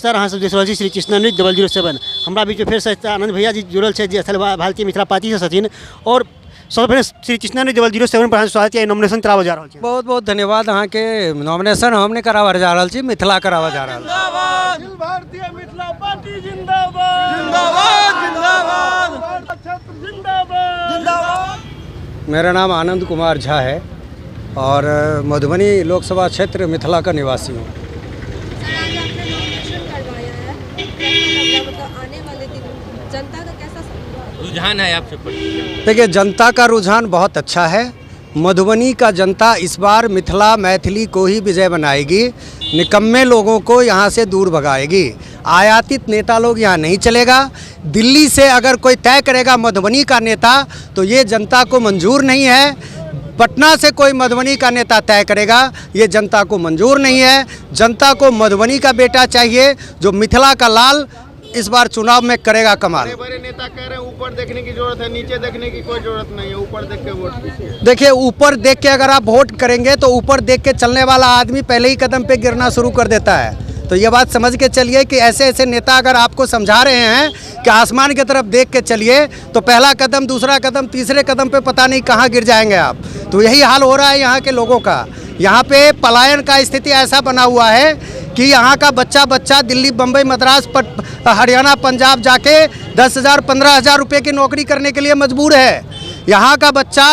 नमस्कार, अहाँ सब देख रहल छी श्री कृष्णा न्यूज 007। हमरा बीच में फिर से आनंद भैया जी जुड़ल है जी अखिल भारतीय मिथिला पार्टी से छथिन और सब पहले श्री कृष्णा न्यूज 007 पर स्वागत है। नॉमिनेशन करावा जा रहा है। बहुत बहुत धन्यवाद। अहाँ के नॉमिनेशन हमने करावा जा रहा छी, मिथिला करावा जा रहा है। अखिल भारतीय मिथिला पार्टी जिंदाबाद जिंदाबाद जिंदाबाद जिंदाबाद जिंदाबाद। मेरा नाम आनंद कुमार झा है और मधुबनी लोकसभा क्षेत्र मिथिला का निवासी हूँ। जनता का कैसा रुझान है आपसे? देखिए, जनता का रुझान बहुत अच्छा है। मधुबनी का जनता इस बार मिथिला मैथिली को ही विजय बनाएगी। निकम्मे लोगों को यहाँ से दूर भगाएगी। आयातित नेता लोग यहाँ नहीं चलेगा। दिल्ली से अगर कोई तय करेगा मधुबनी का नेता तो ये जनता को मंजूर नहीं है। पटना से कोई मधुबनी का नेता तय करेगा, ये जनता को मंजूर नहीं है। जनता को मधुबनी का बेटा चाहिए जो मिथिला का लाल इस बार चुनाव में करेगा कमाल। बड़े नेता कह रहे हैं ऊपर देखने की जरूरत है, नीचे देखने की कोई जरूरत नहीं है, ऊपर देख के वोट कीजिए। देखिए, ऊपर देख के अगर आप वोट करेंगे तो ऊपर देख के चलने वाला आदमी पहले ही कदम पे गिरना शुरू कर देता है। तो ये बात समझ के चलिए कि ऐसे ऐसे नेता अगर आपको समझा रहे हैं कि आसमान की तरफ देख के चलिए तो पहला कदम, दूसरा कदम, तीसरे कदम पे पता नहीं कहाँ गिर जाएंगे आप। तो यही हाल हो रहा है यहाँ के लोगों का। यहाँ पे पलायन का स्थिति ऐसा बना हुआ है कि यहाँ का बच्चा दिल्ली, बम्बई, मद्रास, हरियाणा, पंजाब जाके 10,000 15,000 रुपये की नौकरी करने के लिए मजबूर है। यहाँ का बच्चा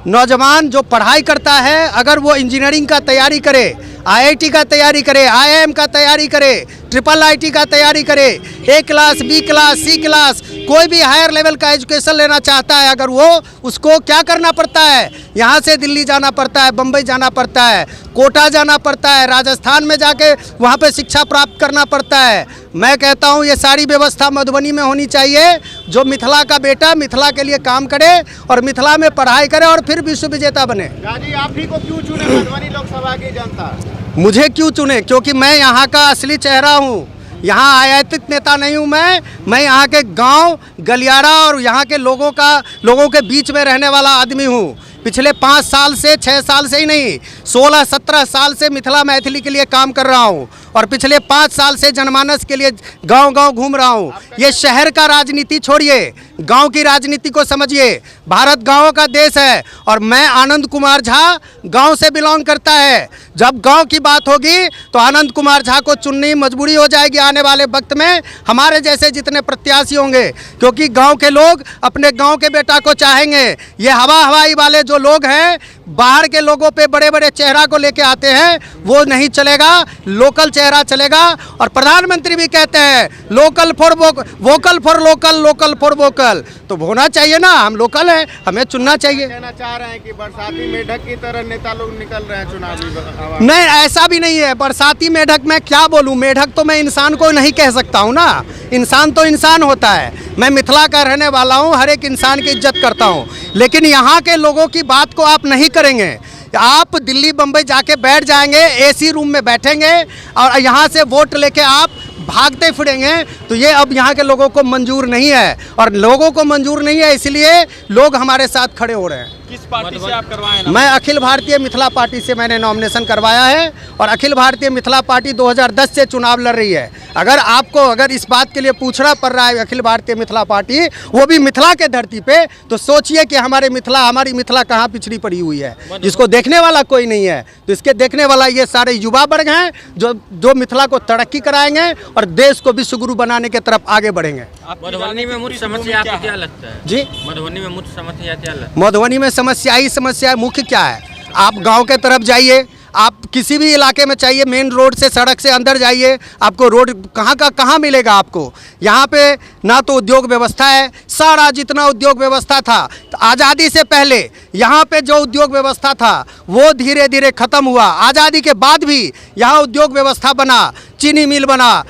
नौजवान जो पढ़ाई करता है, अगर वो इंजीनियरिंग का तैयारी करे, IIT का तैयारी करे, IIM का तैयारी करे, IIIT का तैयारी करे, A class, B class, C class, कोई भी हायर लेवल का एजुकेशन लेना चाहता है, अगर वो उसको क्या करना पड़ता है? यहाँ से दिल्ली जाना पड़ता है, बम्बई जाना पड़ता है, कोटा जाना पड़ता है, राजस्थान में जाके वहाँ पे शिक्षा प्राप्त करना पड़ता है। मैं कहता हूँ ये सारी व्यवस्था मधुबनी में होनी चाहिए। जो मिथिला का बेटा मिथिला के लिए काम करे और मिथिला में पढ़ाई करे और फिर विश्व विजेता बने। जी, आप ही को क्यों चुने मधुबनी लोकसभा की जनता? मुझे क्यों चुने? क्योंकि मैं यहाँ का असली चेहरा हूँ। यहाँ आयातित नेता नहीं हूँ। मैं यहाँ के गांव, गलियारा और यहाँ के लोगों के बीच में रहने वाला आदमी हूँ। पिछले 5 साल से, 6 साल से ही नहीं, 16-17 साल से मिथिला मैथिली के लिए काम कर रहा हूँ और पिछले 5 साल से जनमानस के लिए गांव-गांव घूम रहा हूँ। ये शहर का राजनीति छोड़िए, गांव की राजनीति को समझिए। भारत गांवों का देश है और मैं आनंद कुमार झा गांव से बिलोंग करता है। जब गांव की बात होगी तो आनंद कुमार झा को चुननी मजबूरी हो जाएगी आने वाले वक्त में, हमारे जैसे जितने प्रत्याशी होंगे, क्योंकि गांव के लोग अपने गांव के बेटा को चाहेंगे। ये हवाई वाले जो लोग हैं, बाहर के लोगों पे बड़े बड़े चेहरा को लेके आते हैं, वो नहीं चलेगा। लोकल चेहरा चलेगा। और प्रधानमंत्री भी कहते हैं local for vocal for local, local for vocal. तो होना चाहिए ना, हम लोकल हैं, हमें चुनना चाहिए। कहना चाह रहे हैं कि बरसाती मेढक की तरह नेता लोग निकल रहे हैं चुनावी। नहीं, ऐसा भी नहीं है। बरसाती मेढक मैं क्या बोलूं? मेढक तो मैं इंसान को नहीं कह सकता हूं ना। इंसान तो इंसान होता है। मैं मिथिला का रहने वाला हूं, हर एक इंसान की इज्जत करता हूं। लेकिन यहाँ के लोगों की बात को आप नहीं करेंगे। आप दिल्ली, बम्बई जाके बैठ जाएंगे, AC रूम में बैठेंगे और यहाँ से वोट लेके आप भागते फिरेंगे, तो ये अब यहाँ के लोगों को मंजूर नहीं है। और लोगों को मंजूर नहीं है, इसलिए लोग हमारे साथ खड़े हो रहे हैं। किस पार्टी से आप करवाएं? मैं अखिल भारतीय मिथिला पार्टी से मैंने नॉमिनेशन करवाया है और अखिल भारतीय मिथिला पार्टी 2010 से चुनाव लड़ रही है। अगर इस बात के लिए पूछना पड़ रहा है अखिल भारतीय मिथिला पार्टी, वो भी मिथिला के धरती पे, तो सोचिए कि हमारी मिथिला कहाँ पिछड़ी पड़ी हुई है, जिसको देखने वाला कोई नहीं है। तो इसके देखने वाला ये सारे युवा वर्ग हैं जो मिथिला को तरक्की कराएंगे और देश को विश्वगुरु बनाने की तरफ आगे बढ़ेंगे। मधुबनी में मुख्य समस्या आपको क्या लगता है? जी, मधुबनी में मुख्य समस्या क्या लगता है? मधुबनी में समस्या मुख्य क्या है? आप गांव के तरफ जाइए, आप किसी भी इलाके में चाहिए, मेन रोड से, सड़क से अंदर जाइए, आपको रोड कहाँ मिलेगा आपको? यहाँ पे ना तो उद्योग व्यवस्था है। सारा जितना उद्योग व्यवस्था था तो आज़ादी से पहले यहाँ पे जो उद्योग व्यवस्था था वो धीरे धीरे ख़त्म हुआ। आज़ादी के बाद भी यहाँ उद्योग व्यवस्था बना, चीनी मिल बना,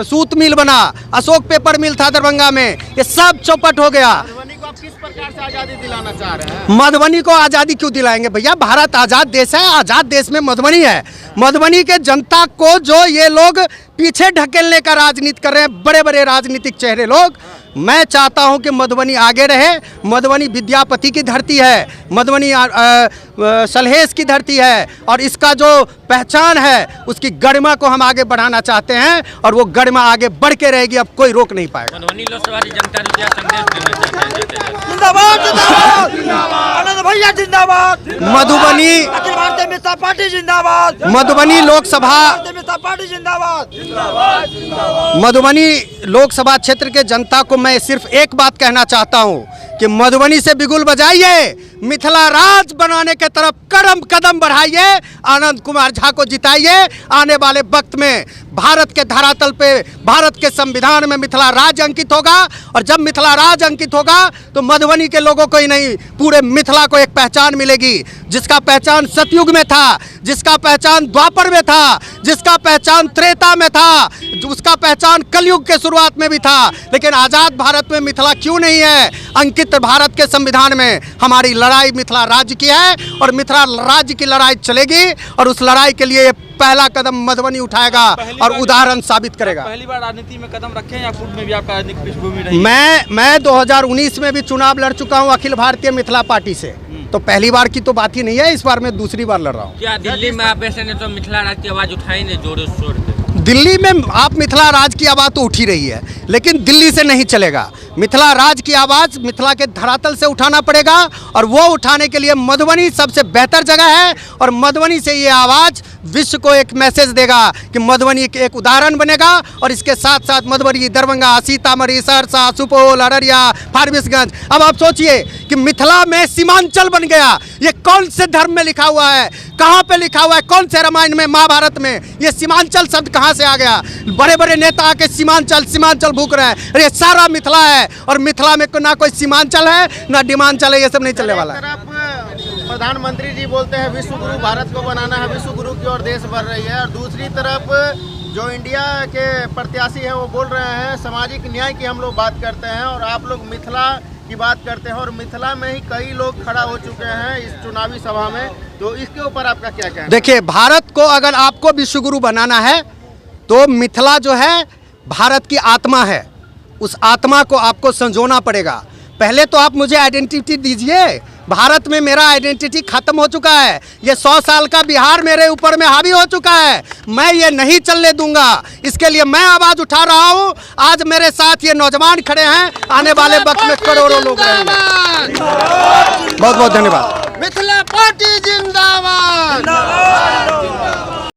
सूत मिल बना, अशोक पेपर मिल था दरभंगा में, ये सब चौपट हो गया। किस प्रकार से आजादी दिलाना चाह रहे हैं? मधुबनी को आज़ादी क्यों दिलाएंगे भैया? भारत आज़ाद देश है, आज़ाद देश में मधुबनी है। मधुबनी के जनता को जो ये लोग पीछे ढकेलने का राजनीति कर रहे हैं, बड़े बड़े राजनीतिक चेहरे लोग, मैं चाहता हूं कि मधुबनी आगे रहे। मधुबनी विद्यापति की धरती है, मधुबनी सलहेश की धरती है और इसका जो पहचान है, उसकी गरिमा को हम आगे बढ़ाना चाहते हैं और वो गरिमा आगे बढ़ के रहेगी, अब कोई रोक नहीं पाएगा। मधुबनी लोकसभा की जनता को क्या संदेश देना चाहते हैं? जिंदाबाद जिंदाबाद आनंद भैया जिंदाबाद, मधुबनी अखिल भारतीय मित्रता पार्टी जिंदाबाद, मधुबनी लोकसभा भारतीय मित्रता पार्टी जिंदाबाद। मधुबनी लोकसभा क्षेत्र के जनता को मैं सिर्फ एक बात कहना चाहता हूं कि मधुबनी से बिगुल बजाइए, मिथिला राज बनाने के तरफ कदम बढ़ाइए, आनंद कुमार झा को जिताइए। आने वाले वक्त में भारत के धरातल पे, भारत के संविधान में मिथिला राज अंकित होगा और जब मिथिला राज अंकित होगा तो मधुबनी के लोगों को ही नहीं, पूरे मिथिला को एक पहचान मिलेगी, जिसका पहचान सतयुग में था, जिसका पहचान द्वापर में था, जिसका पहचान त्रेता में था, उसका पहचान कलयुग के शुरुआत में भी था। लेकिन आज़ाद भारत में मिथिला क्यों नहीं है? अंकित भारत के संविधान में हमारी लड़ाई मिथिला राज्य की है और मिथिला राज्य की लड़ाई चलेगी और उस लड़ाई के लिए पहला कदम मधुबनी उठाएगा और उदाहरण साबित करेगा। पहली बार राजनीति में कदम रखे हैं या पूर्व में भी आपका राजनीतिक पृष्ठभूमि रही? मैं 2019 में भी चुनाव लड़ चुका हूं अखिल भारतीय मिथिला पार्टी से, तो पहली बार की तो बात ही नहीं है, इस बार मैं दूसरी बार लड़ रहा हूं। क्या दिल्ली में आप ऐसे ने तो मिथिला राज की आवाज उठाई नहीं जोरों शोर से? दिल्ली में आप मिथिला राज की आवाज़ तो उठी रही है, लेकिन दिल्ली से नहीं चलेगा। मिथिला राज की आवाज़ मिथिला के धरातल से उठाना पड़ेगा और वो उठाने के लिए मधुबनी सबसे बेहतर जगह है और मधुबनी से ये आवाज़ विश्व को एक मैसेज देगा कि मधुबनी एक उदाहरण बनेगा। और इसके साथ साथ मधुबनी, दरभंगा, सीतामढ़ी, सहरसा, सुपौल, अररिया, फारबिसगंज, अब आप सोचिए कि मिथिला में सीमांचल बन गया। ये कौन से धर्म में लिखा हुआ है? कहाँ पे लिखा हुआ है? कौन से रामायण में, महाभारत में? ये सीमांचल शब्द कहाँ से आ गया? बड़े बड़े नेता आके सीमांचल सीमांचल भूख रहे हैं। अरे सारा मिथिला है और मिथिला में ना कोई सीमांचल है ना डिमांचल है, ये सब नहीं चलने वाला है। प्रधानमंत्री जी बोलते हैं विश्व गुरु भारत को बनाना है, विश्व गुरु की ओर देश बढ़ रही है, और दूसरी तरफ जो इंडिया के प्रत्याशी हैं वो बोल रहे हैं सामाजिक न्याय की हम लोग बात करते हैं और आप लोग मिथिला की बात करते हैं, और मिथिला में ही कई लोग खड़ा हो चुके हैं इस चुनावी सभा में, तो इसके ऊपर आपका क्या कहना है? देखिए, भारत को अगर आपको विश्व गुरु बनाना है तो मिथिला जो है भारत की आत्मा है, उस आत्मा को आपको संजोना पड़ेगा। पहले तो आप मुझे आइडेंटिटी दीजिए। भारत में मेरा आइडेंटिटी खत्म हो चुका है, ये 100 साल का बिहार मेरे ऊपर में हावी हो चुका है, मैं ये नहीं चलने दूंगा। इसके लिए मैं आवाज़ उठा रहा हूँ। आज मेरे साथ ये नौजवान खड़े हैं, आने वाले वक्त में करोड़ों लोग रहेंगे। बहुत बहुत धन्यवाद। मिथिला पार्टी जिंदाबाद।